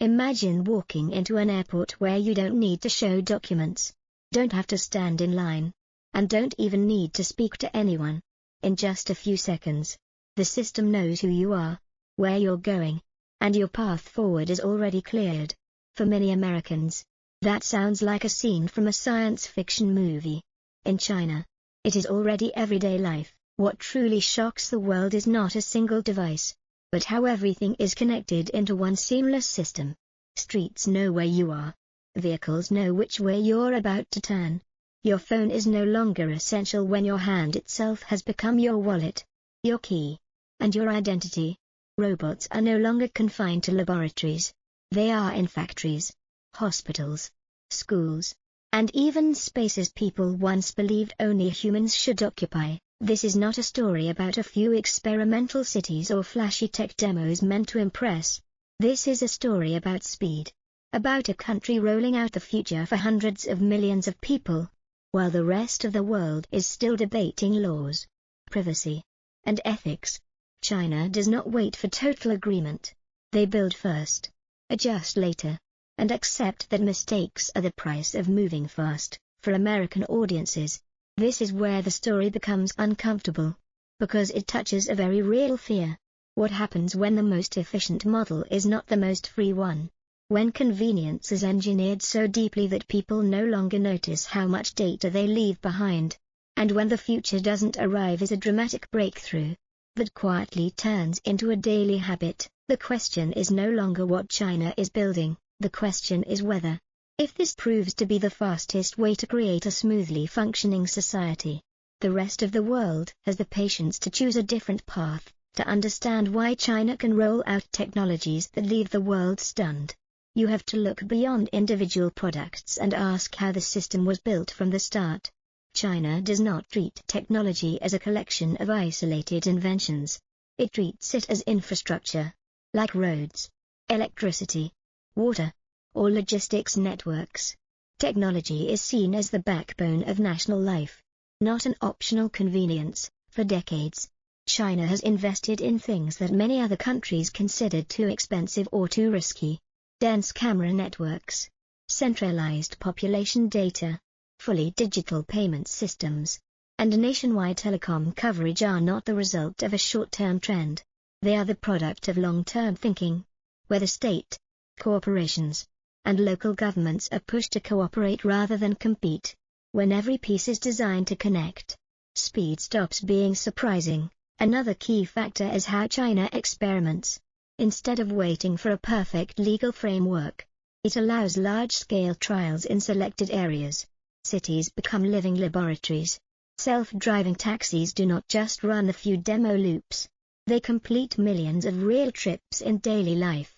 Imagine walking into an airport where you don't need to show documents, don't have to stand in line, and don't even need to speak to anyone. In just a few seconds, the system knows who you are, where you're going, and your path forward is already cleared. For many Americans, that sounds like a scene from a science fiction movie. In China, it is already everyday life. What truly shocks the world is not a single device, but how everything is connected into one seamless system. Streets know where you are. Vehicles know which way you're about to turn. Your phone is no longer essential when your hand itself has become your wallet, your key, and your identity. Robots are no longer confined to laboratories. They are in factories, hospitals, schools, and even spaces people once believed only humans should occupy. This is not a story about a few experimental cities or flashy tech demos meant to impress. This is a story about speed, about a country rolling out the future for hundreds of millions of people, while the rest of the world is still debating laws, privacy, and ethics. China does not wait for total agreement. They build first, adjust later, and accept that mistakes are the price of moving fast. For American audiences, this is where the story becomes uncomfortable, because it touches a very real fear. What happens when the most efficient model is not the most free one? When convenience is engineered so deeply that people no longer notice how much data they leave behind? And when the future doesn't arrive as a dramatic breakthrough, but quietly turns into a daily habit? The question is no longer what China is building, the question is whether, if this proves to be the fastest way to create a smoothly functioning society, the rest of the world has the patience to choose a different path. To understand why China can roll out technologies that leave the world stunned, you have to look beyond individual products and ask how the system was built from the start. China does not treat technology as a collection of isolated inventions. It treats it as infrastructure, like roads, electricity, water, or logistics networks. Technology is seen as the backbone of national life, not an optional convenience. For decades, China has invested in things that many other countries considered too expensive or too risky. Dense camera networks, centralized population data, fully digital payment systems, and nationwide telecom coverage are not the result of a short-term trend. They are the product of long-term thinking, where the state, corporations, and local governments are pushed to cooperate rather than compete. When every piece is designed to connect, speed stops being surprising. Another key factor is how China experiments. Instead of waiting for a perfect legal framework, it allows large-scale trials in selected areas. Cities become living laboratories. Self-driving taxis do not just run a few demo loops. They complete millions of real trips in daily life.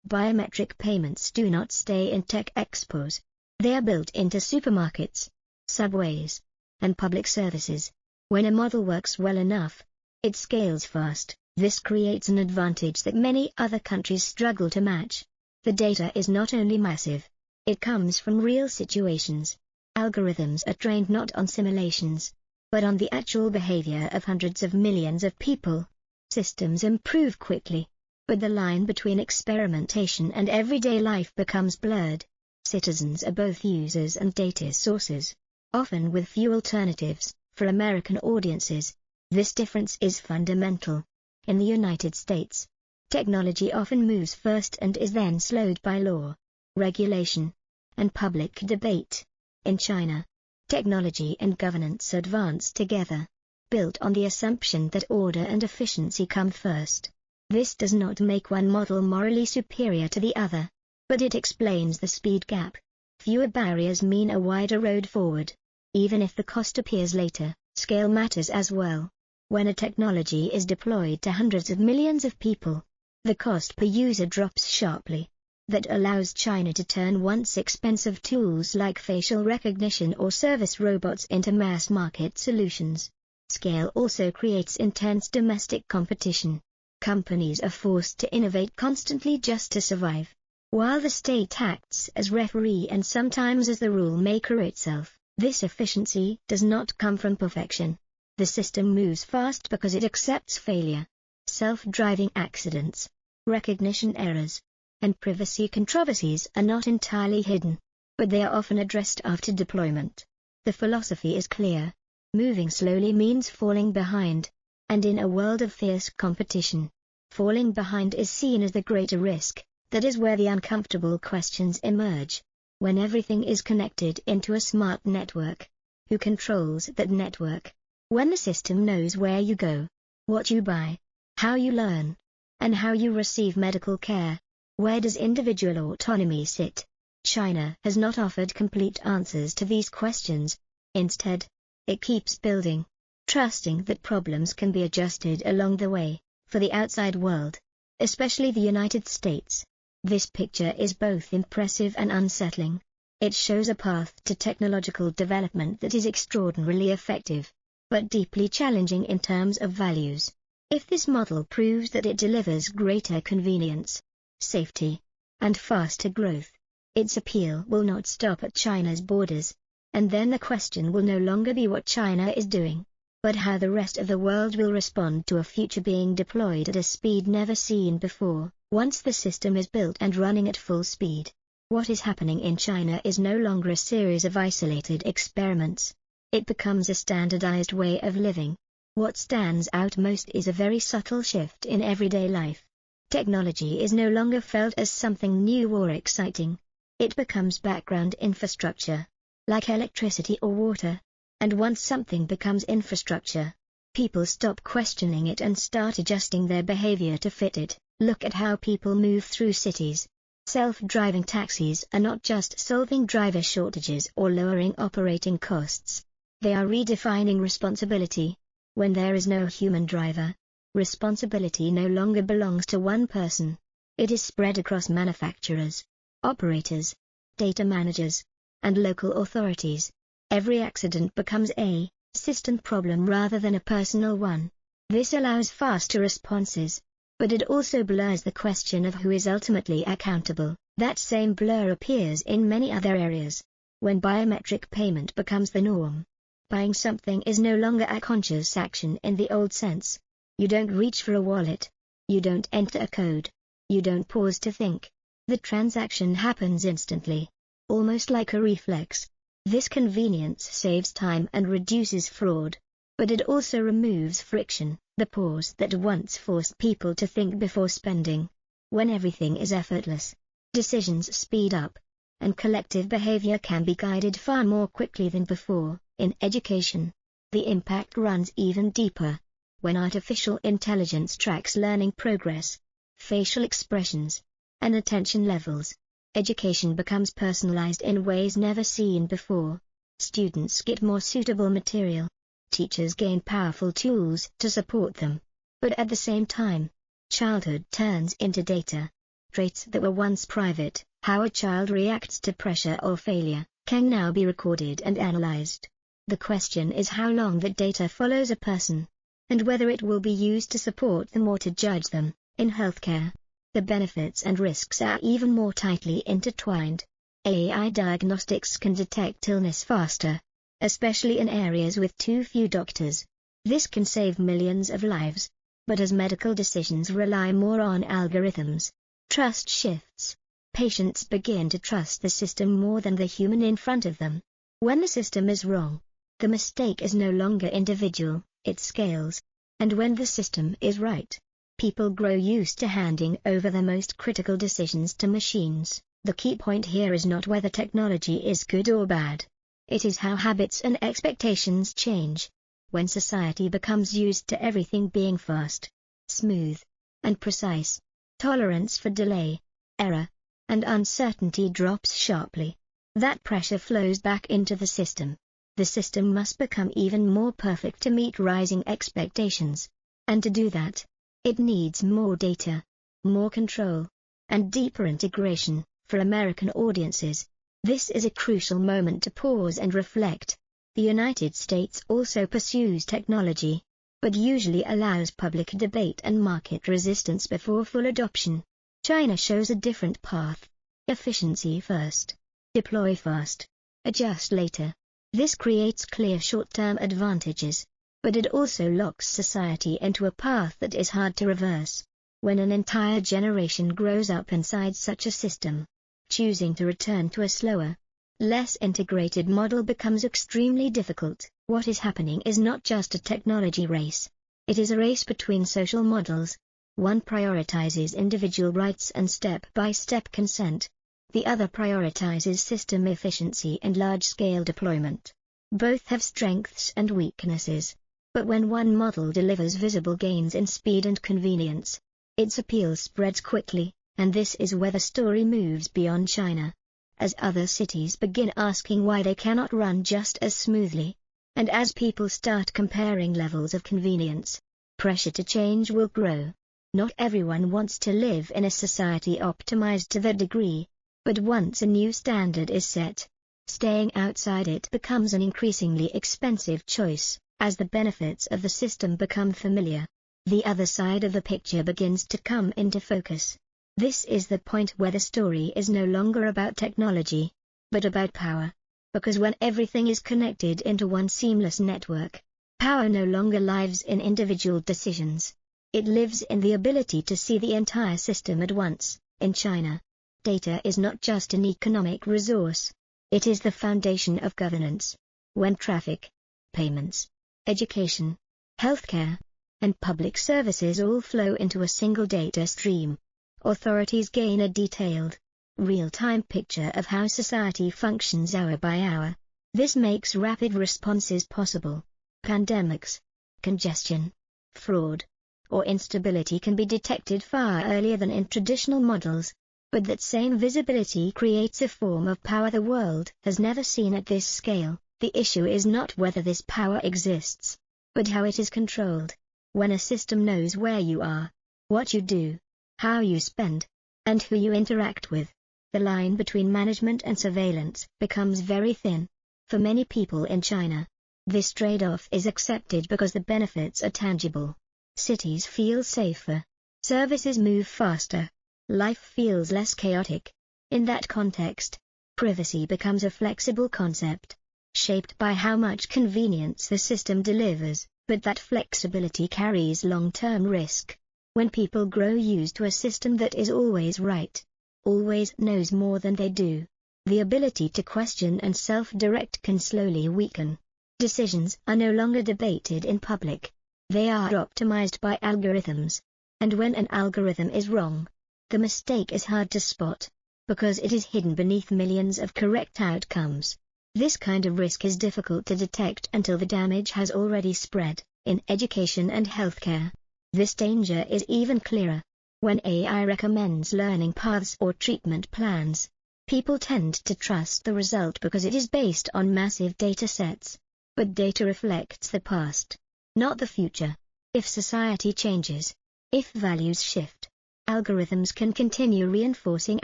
Biometric payments do not stay in tech expos. They are built into supermarkets, subways, and public services. When a model works well enough, it scales fast. This creates an advantage that many other countries struggle to match. The data is not only massive, it comes from real situations. Algorithms are trained not on simulations, but on the actual behavior of hundreds of millions of people. Systems improve quickly, but the line between experimentation and everyday life becomes blurred. Citizens are both users and data sources, often with few alternatives. For American audiences, this difference is fundamental. In the United States, technology often moves first and is then slowed by law, regulation, and public debate. In China, technology and governance advance together, built on the assumption that order and efficiency come first. This does not make one model morally superior to the other, but it explains the speed gap. Fewer barriers mean a wider road forward. Even if the cost appears later, scale matters as well. When a technology is deployed to hundreds of millions of people, the cost per user drops sharply. That allows China to turn once expensive tools like facial recognition or service robots into mass-market solutions. Scale also creates intense domestic competition. Companies are forced to innovate constantly just to survive, while the state acts as referee and sometimes as the rule maker itself. This efficiency does not come from perfection. The system moves fast because it accepts failure, self-driving accidents, recognition errors, and privacy controversies are not entirely hidden, but they are often addressed after deployment. The philosophy is clear. Moving slowly means falling behind, and in a world of fierce competition, falling behind is seen as the greater risk. That is where the uncomfortable questions emerge. When everything is connected into a smart network, who controls that network? When the system knows where you go, what you buy, how you learn, and how you receive medical care, where does individual autonomy sit? China has not offered complete answers to these questions. Instead, it keeps building, trusting that problems can be adjusted along the way. For the outside world, especially the United States, this picture is both impressive and unsettling. It shows a path to technological development that is extraordinarily effective, but deeply challenging in terms of values. If this model proves that it delivers greater convenience, safety, and faster growth, its appeal will not stop at China's borders, and then the question will no longer be what China is doing, but how the rest of the world will respond to a future being deployed at a speed never seen before. Once the system is built and running at full speed, what is happening in China is no longer a series of isolated experiments. It becomes a standardized way of living. What stands out most is a very subtle shift in everyday life. Technology is no longer felt as something new or exciting. It becomes background infrastructure, like electricity or water. And once something becomes infrastructure, people stop questioning it and start adjusting their behavior to fit it. Look at how people move through cities. Self-driving taxis are not just solving driver shortages or lowering operating costs. They are redefining responsibility. When there is no human driver, responsibility no longer belongs to one person. It is spread across manufacturers, operators, data managers, and local authorities. Every accident becomes a system problem rather than a personal one. This allows faster responses, but it also blurs the question of who is ultimately accountable. That same blur appears in many other areas. When biometric payment becomes the norm, buying something is no longer a conscious action in the old sense. You don't reach for a wallet. You don't enter a code. You don't pause to think. The transaction happens instantly, almost like a reflex. This convenience saves time and reduces fraud, but it also removes friction, the pause that once forced people to think before spending. When everything is effortless, decisions speed up, and collective behavior can be guided far more quickly than before. In education, the impact runs even deeper. When artificial intelligence tracks learning progress, facial expressions, and attention levels, education becomes personalized in ways never seen before. Students get more suitable material. Teachers gain powerful tools to support them. But at the same time, childhood turns into data. Traits that were once private, how a child reacts to pressure or failure, can now be recorded and analyzed. The question is how long that data follows a person, and whether it will be used to support them or to judge them. In healthcare, the benefits and risks are even more tightly intertwined. AI diagnostics can detect illness faster, especially in areas with too few doctors. This can save millions of lives, but as medical decisions rely more on algorithms, trust shifts. Patients begin to trust the system more than the human in front of them. When the system is wrong, the mistake is no longer individual, it scales. And when the system is right, people grow used to handing over the most critical decisions to machines. The key point here is not whether technology is good or bad. It is how habits and expectations change. When society becomes used to everything being fast, smooth, and precise, tolerance for delay, error, and uncertainty drops sharply. That pressure flows back into the system. The system must become even more perfect to meet rising expectations. And to do that, it needs more data, more control, and deeper integration. For American audiences, this is a crucial moment to pause and reflect. The United States also pursues technology, but usually allows public debate and market resistance before full adoption. China shows a different path. Efficiency first. Deploy fast. Adjust later. This creates clear short-term advantages, but it also locks society into a path that is hard to reverse. When an entire generation grows up inside such a system, choosing to return to a slower, less integrated model becomes extremely difficult. What is happening is not just a technology race. It is a race between social models. One prioritizes individual rights and step-by-step consent. The other prioritizes system efficiency and large-scale deployment. Both have strengths and weaknesses. But when one model delivers visible gains in speed and convenience, its appeal spreads quickly, and this is where the story moves beyond China. As other cities begin asking why they cannot run just as smoothly, and as people start comparing levels of convenience, pressure to change will grow. Not everyone wants to live in a society optimized to that degree, but once a new standard is set, staying outside it becomes an increasingly expensive choice, as the benefits of the system become familiar. The other side of the picture begins to come into focus. This is the point where the story is no longer about technology, but about power. Because when everything is connected into one seamless network, power no longer lives in individual decisions. It lives in the ability to see the entire system at once. In China, data is not just an economic resource. It is the foundation of governance. When traffic, payments, education, healthcare, and public services all flow into a single data stream, authorities gain a detailed, real-time picture of how society functions hour by hour. This makes rapid responses possible. Pandemics, congestion, fraud, or instability can be detected far earlier than in traditional models, but that same visibility creates a form of power the world has never seen at this scale. The issue is not whether this power exists, but how it is controlled. When a system knows where you are, what you do, how you spend, and who you interact with, the line between management and surveillance becomes very thin. For many people in China, this trade-off is accepted because the benefits are tangible. Cities feel safer, services move faster, life feels less chaotic. In that context, privacy becomes a flexible concept, shaped by how much convenience the system delivers, but that flexibility carries long-term risk. When people grow used to a system that is always right, always knows more than they do, the ability to question and self-direct can slowly weaken. Decisions are no longer debated in public. They are optimized by algorithms. And when an algorithm is wrong, the mistake is hard to spot, because it is hidden beneath millions of correct outcomes. This kind of risk is difficult to detect until the damage has already spread. In education and healthcare, this danger is even clearer. When AI recommends learning paths or treatment plans, people tend to trust the result because it is based on massive data sets. But data reflects the past, not the future. If society changes, if values shift, algorithms can continue reinforcing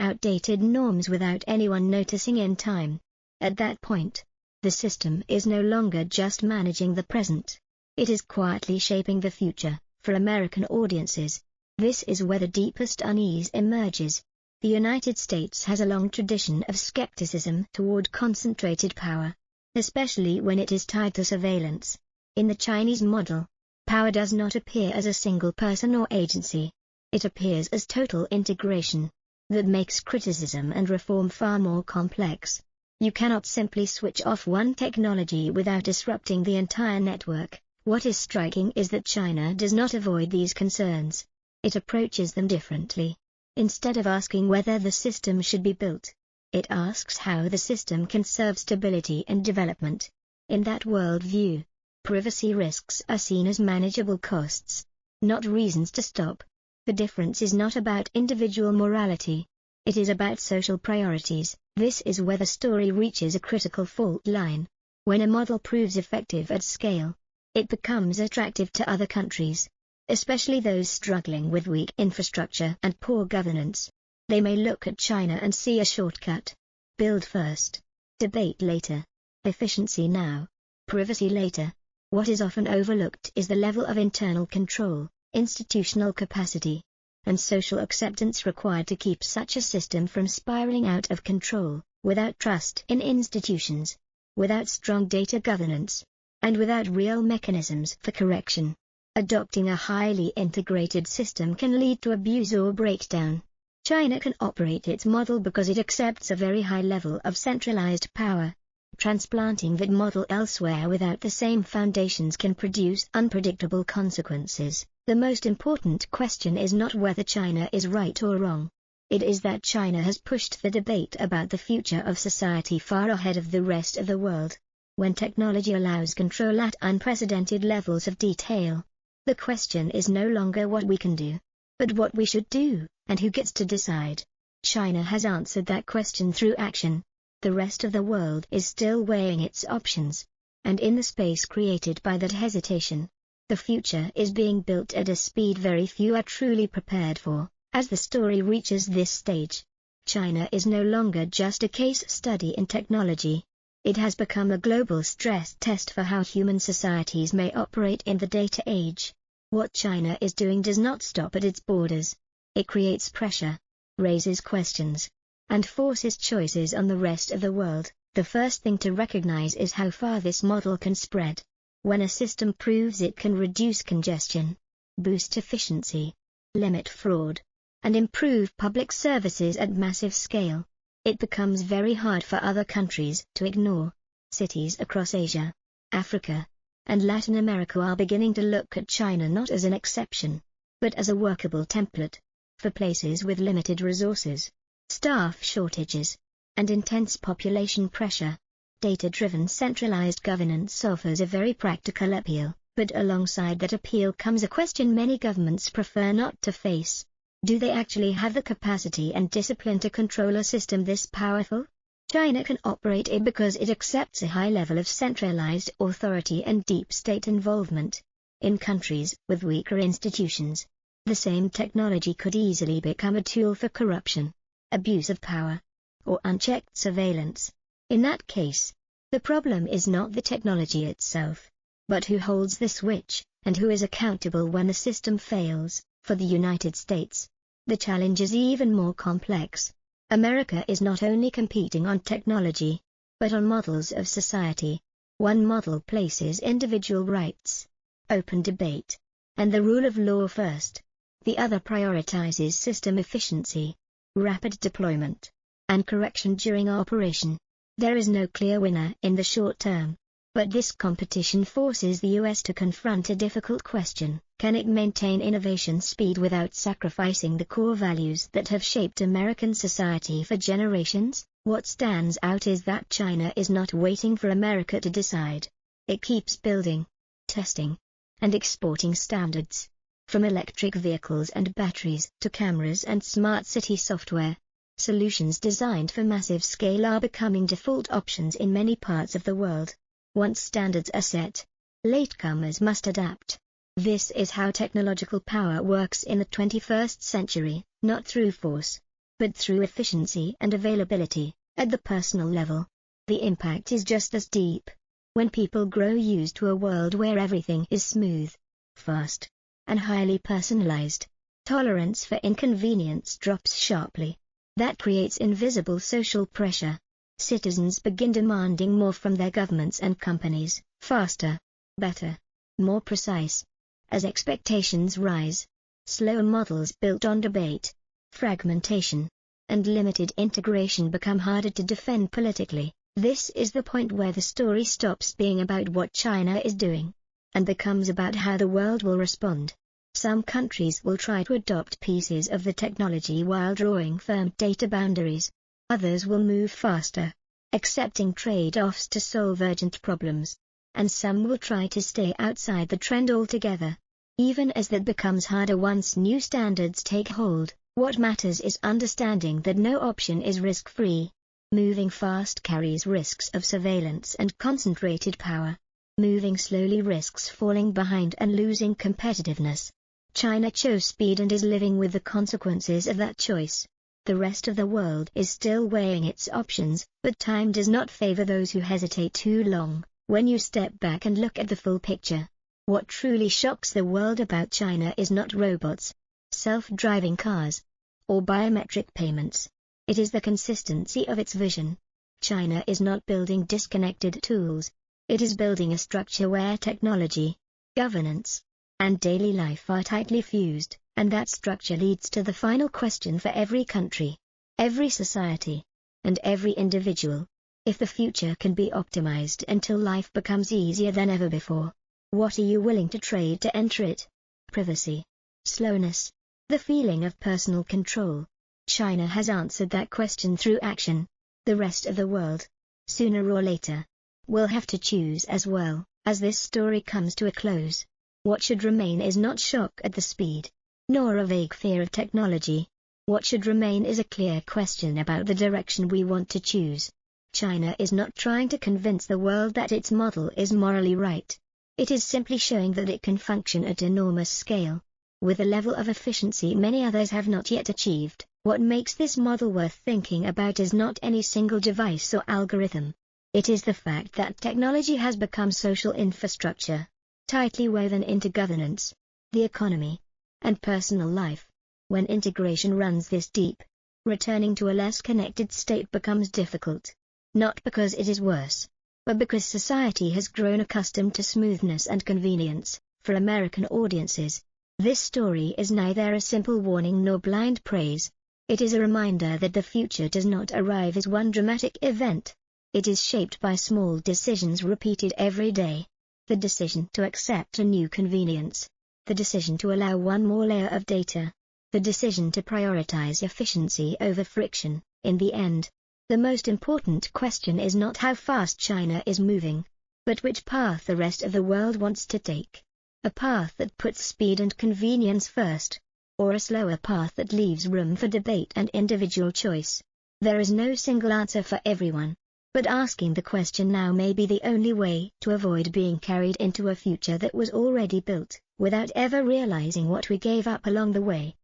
outdated norms without anyone noticing in time. At that point, the system is no longer just managing the present. It is quietly shaping the future. For American audiences, this is where the deepest unease emerges. The United States has a long tradition of skepticism toward concentrated power, especially when it is tied to surveillance. In the Chinese model, power does not appear as a single person or agency. It appears as total integration. That makes criticism and reform far more complex. You cannot simply switch off one technology without disrupting the entire network. What is striking is that China does not avoid these concerns. It approaches them differently. Instead of asking whether the system should be built, it asks how the system can serve stability and development. In that worldview, privacy risks are seen as manageable costs, not reasons to stop. The difference is not about individual morality. It is about social priorities. This is where the story reaches a critical fault line. When a model proves effective at scale, it becomes attractive to other countries, especially those struggling with weak infrastructure and poor governance. They may look at China and see a shortcut. Build first, debate later, efficiency now, privacy later. What is often overlooked is the level of internal control, institutional capacity, and social acceptance required to keep such a system from spiraling out of control. Without trust in institutions, without strong data governance, and without real mechanisms for correction, Adopting a highly integrated system can lead to abuse or breakdown. China can operate its model because it accepts a very high level of centralized power. Transplanting that model elsewhere without the same foundations can produce unpredictable consequences. The most important question is not whether China is right or wrong. It is that China has pushed the debate about the future of society far ahead of the rest of the world. When technology allows control at unprecedented levels of detail, the question is no longer what we can do, but what we should do, and who gets to decide. China has answered that question through action. The rest of the world is still weighing its options, and in the space created by that hesitation, the future is being built at a speed very few are truly prepared for. As the story reaches this stage, China is no longer just a case study in technology. It has become a global stress test for how human societies may operate in the data age. What China is doing does not stop at its borders. It creates pressure, raises questions, and forces choices on the rest of the world. The first thing to recognize is how far this model can spread. When a system proves it can reduce congestion, boost efficiency, limit fraud, and improve public services at massive scale, it becomes very hard for other countries to ignore. Cities across Asia, Africa, and Latin America are beginning to look at China not as an exception, but as a workable template for places with limited resources, staff shortages, and intense population pressure. Data-driven centralized governance offers a very practical appeal, but alongside that appeal comes a question many governments prefer not to face. Do they actually have the capacity and discipline to control a system this powerful? China can operate it because it accepts a high level of centralized authority and deep state involvement. In countries with weaker institutions, the same technology could easily become a tool for corruption, abuse of power, or unchecked surveillance. In that case, the problem is not the technology itself, but who holds the switch, and who is accountable when the system fails. For the United States, the challenge is even more complex. America is not only competing on technology, but on models of society. One model places individual rights, open debate, and the rule of law first. The other prioritizes system efficiency, rapid deployment, and correction during operation. There is no clear winner in the short term, but this competition forces the US to confront a difficult question: can it maintain innovation speed without sacrificing the core values that have shaped American society for generations? What stands out is that China is not waiting for America to decide. It keeps building, testing, and exporting standards. From electric vehicles and batteries to cameras and smart city software, solutions designed for massive scale are becoming default options in many parts of the world. Once standards are set, latecomers must adapt. This is how technological power works in the 21st century, not through force, but through efficiency and availability. At the personal level, the impact is just as deep. When people grow used to a world where everything is smooth, fast, and highly personalized, tolerance for inconvenience drops sharply. That creates invisible social pressure. Citizens begin demanding more from their governments and companies, faster, better, more precise. As expectations rise, slow models built on debate, fragmentation, and limited integration become harder to defend politically. This is the point where the story stops being about what China is doing, and becomes about how the world will respond. Some countries will try to adopt pieces of the technology while drawing firm data boundaries. Others will move faster, accepting trade-offs to solve urgent problems, and some will try to stay outside the trend altogether. Even as that becomes harder once new standards take hold, what matters is understanding that no option is risk-free. Moving fast carries risks of surveillance and concentrated power. Moving slowly risks falling behind and losing competitiveness. China chose speed and is living with the consequences of that choice. The rest of the world is still weighing its options, but time does not favor those who hesitate too long. When you step back and look at the full picture, what truly shocks the world about China is not robots, self-driving cars, or biometric payments. It is the consistency of its vision. China is not building disconnected tools. It is building a structure where technology, governance, and daily life are tightly fused, and that structure leads to the final question for every country, every society, and every individual. If the future can be optimized until life becomes easier than ever before, what are you willing to trade to enter it? Privacy, slowness, the feeling of personal control. China has answered that question through action. The rest of the world, sooner or later, will have to choose as well. As this story comes to a close, what should remain is not shock at the speed, nor a vague fear of technology. What should remain is a clear question about the direction we want to choose. China is not trying to convince the world that its model is morally right. It is simply showing that it can function at enormous scale, with a level of efficiency many others have not yet achieved. What makes this model worth thinking about is not any single device or algorithm. It is the fact that technology has become social infrastructure, tightly woven into governance, the economy, and personal life. When integration runs this deep, returning to a less connected state becomes difficult. Not because it is worse, but because society has grown accustomed to smoothness and convenience. For American audiences, this story is neither a simple warning nor blind praise. It is a reminder that the future does not arrive as one dramatic event. It is shaped by small decisions repeated every day. The decision to accept a new convenience. The decision to allow one more layer of data. The decision to prioritize efficiency over friction. In the end, the most important question is not how fast China is moving, but which path the rest of the world wants to take. A path that puts speed and convenience first, or a slower path that leaves room for debate and individual choice. There is no single answer for everyone, but asking the question now may be the only way to avoid being carried into a future that was already built, without ever realizing what we gave up along the way.